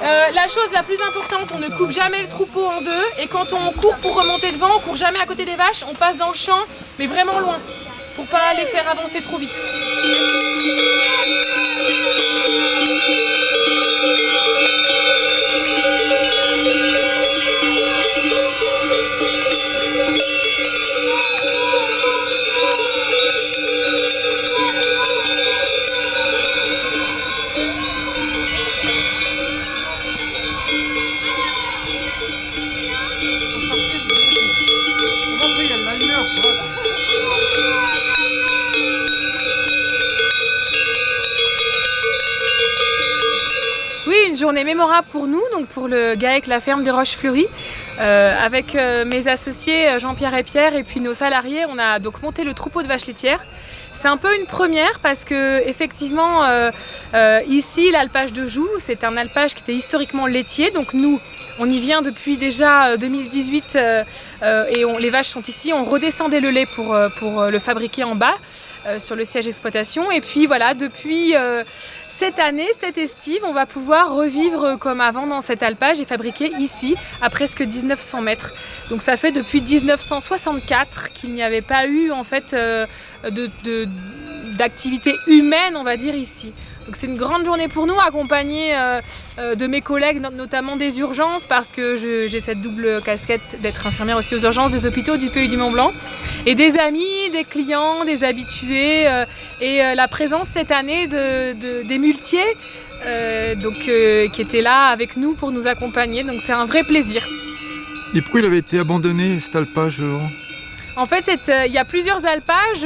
La chose la plus importante, on ne coupe jamais le troupeau en deux et quand on court pour remonter devant, on court jamais à côté des vaches, on passe dans le champ, mais vraiment loin, pour pas les faire avancer trop vite. Oui, une journée mémorable pour nous, donc pour le GAEC La Ferme des Roches-Fleuries. Avec mes associés Jean-Pierre et Pierre et puis nos salariés, on a donc monté le troupeau de vaches laitières. C'est un peu une première parce que effectivement ici l'alpage de Joux, c'est un alpage qui était historiquement laitier, donc nous on y vient depuis déjà 2018 et les vaches sont ici, on redescendait le lait pour le fabriquer en bas sur le siège d'exploitation et puis voilà depuis cette année, cette estive, on va pouvoir revivre comme avant dans cet alpage et fabriquer ici à presque 1900 mètres. Donc ça fait depuis 1964 qu'il n'y avait pas eu en fait d'activité humaine, on va dire, ici. Donc c'est une grande journée pour nous, accompagnée de mes collègues, notamment des urgences, parce que j'ai cette double casquette d'être infirmière aussi aux urgences des hôpitaux du Pays du Mont-Blanc, et des amis, des clients, des habitués, et la présence cette année des muletiers, qui étaient là avec nous pour nous accompagner, donc c'est un vrai plaisir. Et pourquoi il avait été abandonné cet alpage? En fait, il y a plusieurs alpages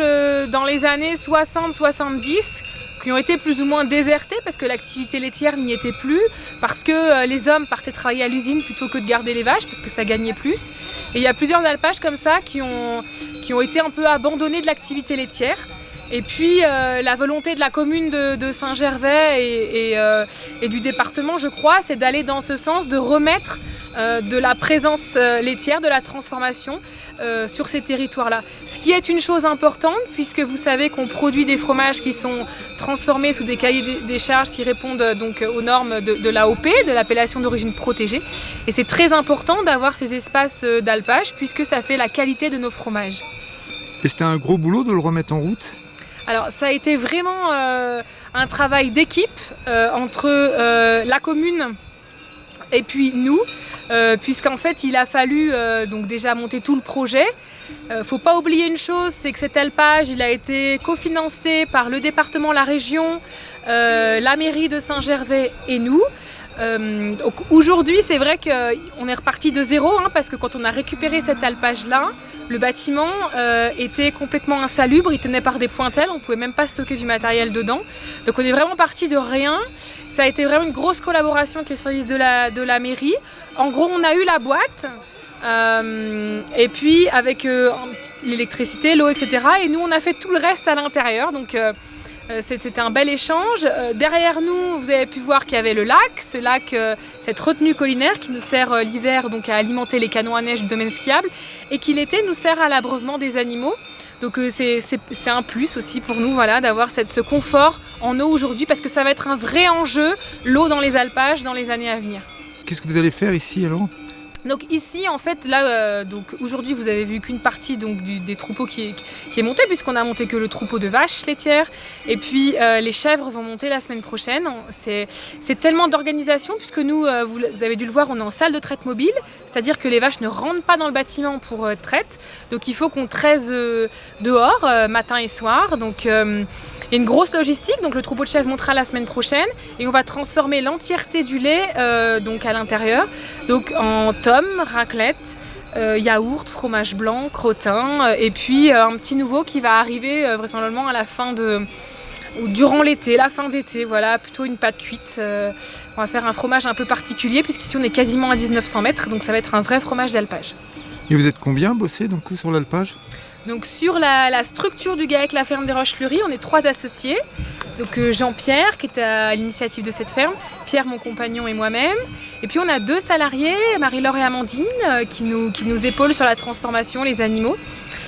dans les années 60-70 qui ont été plus ou moins désertés parce que l'activité laitière n'y était plus, parce que les hommes partaient travailler à l'usine plutôt que de garder les vaches parce que ça gagnait plus. Et il y a plusieurs alpages comme ça qui ont été un peu abandonnés de l'activité laitière. Et puis la volonté de la commune de Saint-Gervais et du département, je crois, c'est d'aller dans ce sens, de remettre de la présence laitière, de la transformation sur ces territoires-là. Ce qui est une chose importante, puisque vous savez qu'on produit des fromages qui sont transformés sous des cahiers des charges qui répondent donc aux normes de l'AOP, de l'appellation d'origine protégée. Et c'est très important d'avoir ces espaces d'alpage, puisque ça fait la qualité de nos fromages. Et c'était un gros boulot de le remettre en route? Alors ça a été vraiment un travail d'équipe entre la commune et puis nous, puisqu'en fait il a fallu donc déjà monter tout le projet. Faut pas oublier une chose, c'est que cet alpage il a été cofinancé par le département, la région, la mairie de Saint-Gervais et nous. Donc aujourd'hui c'est vrai qu'on est reparti de zéro parce que quand on a récupéré cet alpage là, le bâtiment était complètement insalubre, il tenait par des pointelles, on ne pouvait même pas stocker du matériel dedans. Donc on est vraiment parti de rien. Ça a été vraiment une grosse collaboration avec les services de la mairie. En gros on a eu la boîte et puis avec l'électricité, l'eau, etc. Et nous on a fait tout le reste à l'intérieur. Donc c'était un bel échange. Derrière nous, vous avez pu voir qu'il y avait le lac, ce lac, cette retenue collinaire qui nous sert l'hiver donc à alimenter les canons à neige du domaine skiable et qui l'été nous sert à l'abreuvement des animaux. Donc c'est un plus aussi pour nous d'avoir ce confort en eau aujourd'hui parce que ça va être un vrai enjeu, l'eau dans les alpages dans les années à venir. Qu'est-ce que vous allez faire ici alors ? Donc ici en fait là aujourd'hui vous avez vu qu'une partie donc des troupeaux qui est monté puisqu'on a monté que le troupeau de vaches laitières et puis les chèvres vont monter la semaine prochaine. C'est tellement d'organisation puisque nous vous avez dû le voir, on est en salle de traite mobile, c'est-à-dire que les vaches ne rentrent pas dans le bâtiment pour traite, donc il faut qu'on traise dehors matin et soir. Donc il y a une grosse logistique, donc le troupeau de chèvres montera la semaine prochaine et on va transformer l'entièreté du lait donc à l'intérieur, donc en tomes, raclette, yaourt, fromage blanc, crottin et puis un petit nouveau qui va arriver vraisemblablement à la fin ou durant l'été, la fin d'été, plutôt une pâte cuite. On va faire un fromage un peu particulier puisqu'ici on est quasiment à 1900 mètres, donc ça va être un vrai fromage d'alpage. Et vous êtes combien bossé donc sur l'alpage ? Donc sur la structure du GAEC La Ferme des Roches-Fleuries, on est 3 associés. Donc Jean-Pierre qui est à l'initiative de cette ferme, Pierre mon compagnon et moi-même. Et puis on a 2 salariés, Marie-Laure et Amandine, qui nous épaulent sur la transformation, les animaux.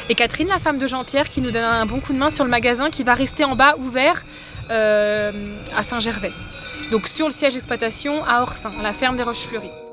Et Catherine, la femme de Jean-Pierre, qui nous donne un bon coup de main sur le magasin qui va rester en bas ouvert à Saint-Gervais. donc sur le siège d'exploitation à Orsin, la ferme des Roches Fleuries.